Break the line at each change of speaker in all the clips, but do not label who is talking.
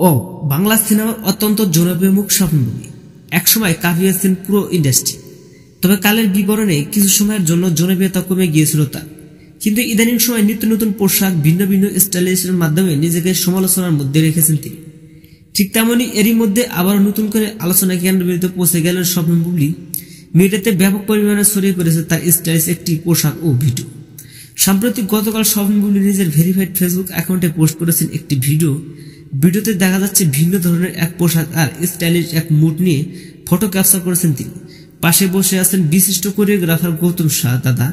ও বাংলা সিনেমার অত্যন্ত জনপ্রিয় মুখ স্বপ্নভূমি একসময় কাঁপিয়েছেন পুরো ইন্ডাস্ট্রি। তবে কালের বিবরণে কিছু সময়ের জন্য জনপ্রিয়তা কমে গিয়েছিল তার, কিন্তু ইদানিং সময় নিত্য নতুন পোশাক, ভিন্ন ভিন্ন স্টাইলিশের মাধ্যমে নিজেকে সমালোচনার মধ্যে রেখেছেন তিনি। ঠিক তেমনই এরই মধ্যে আবারও নতুন করে আলোচনা কেন্দ্রবিন্দুতে পৌঁছে গেলেন স্বপ্ন বুবলি। মিডিয়াতে ব্যাপক পরিমাণে ছড়িয়ে পড়েছে তার স্টাইলিশ একটি পোশাক ও ভিডিও। সাম্প্রতিক গতকাল স্বপ্ন বুবলি নিজের ভেরিফাইড ফেসবুক অ্যাকাউন্টে পোস্ট করেছেন একটি ভিডিওতে দেখা যাচ্ছে ভিন্ন ধরনের এক পোশাক আর স্টাইলিশ এক মুড নিয়ে ফটো ক্যাপচার করেছেন তিনি। পাশে বসে আছেন বিশিষ্ট কোরিওগ্রাফার গৌতম শাহ দাদা।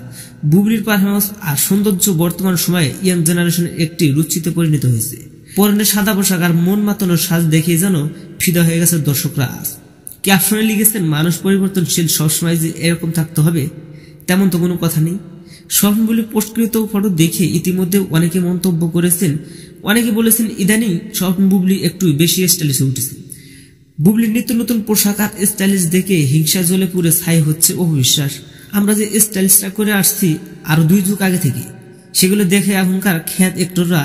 বুবলির পারফরমেন্স আর সৌন্দর্য বর্তমান সময়ে ইয়াং জেনারেশনের একটি রুচিতে পরিণত হয়েছে। পরনে সাদা পোশাক আর মন মাতানো সাজ দেখেই যেন ফিদা হয়ে গেছে দর্শকরা। আজ ক্যাপশনে লিখেছেন, মানুষ পরিবর্তনশীল, সবসময় যে এরকম থাকতে হবে তেমন তো কোনো কথা নেই। স্বপ্ন বুবলি পোস্টকৃত ফটো দেখে ইতিমধ্যে অনেকে মন্তব্য করেছেন। অনেকে বলেছেন ইদানিং স্বপ্ন বুবলি একটু বেশি স্টাইলিশ উঠেছে। বুবলির নিত্য নতুন পোশাক আর স্টাইলিশ দেখে হিংসা জ্বলে পুড়ে ছাই হচ্ছে অবিশ্বাস। আমরা যে স্টাইলিশটা করে আসছি আরো 2 যুগ আগে থেকে, সেগুলো দেখে এখনকার খ্যাত একটররা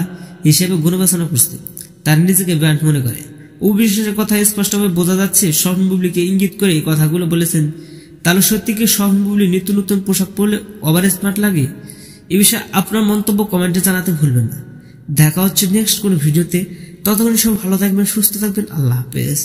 হিসেবে গুণবাচনা করছে, তার নিজেকে ব্র্যান্ড মনে করে। অবিশ্বাসের কথা স্পষ্টভাবে বোঝা যাচ্ছে। স্বপ্ন বুবলিকে ইঙ্গিত করে এই কথাগুলো বলেছেন। তাহলে সত্যি কি স্বপ্ন বুবলি নিত্য নতুন পোশাক পরলে ওভার স্মার্ট লাগে? এ বিষয়ে আপনার মন্তব্য কমেন্টে জানাতে ভুলবেন না। দেখা হচ্ছে নেক্সট কোনো ভিডিওতে। ততক্ষণ সব ভালো থাকবেন, সুস্থ থাকবেন। আল্লাহ হাফেজ।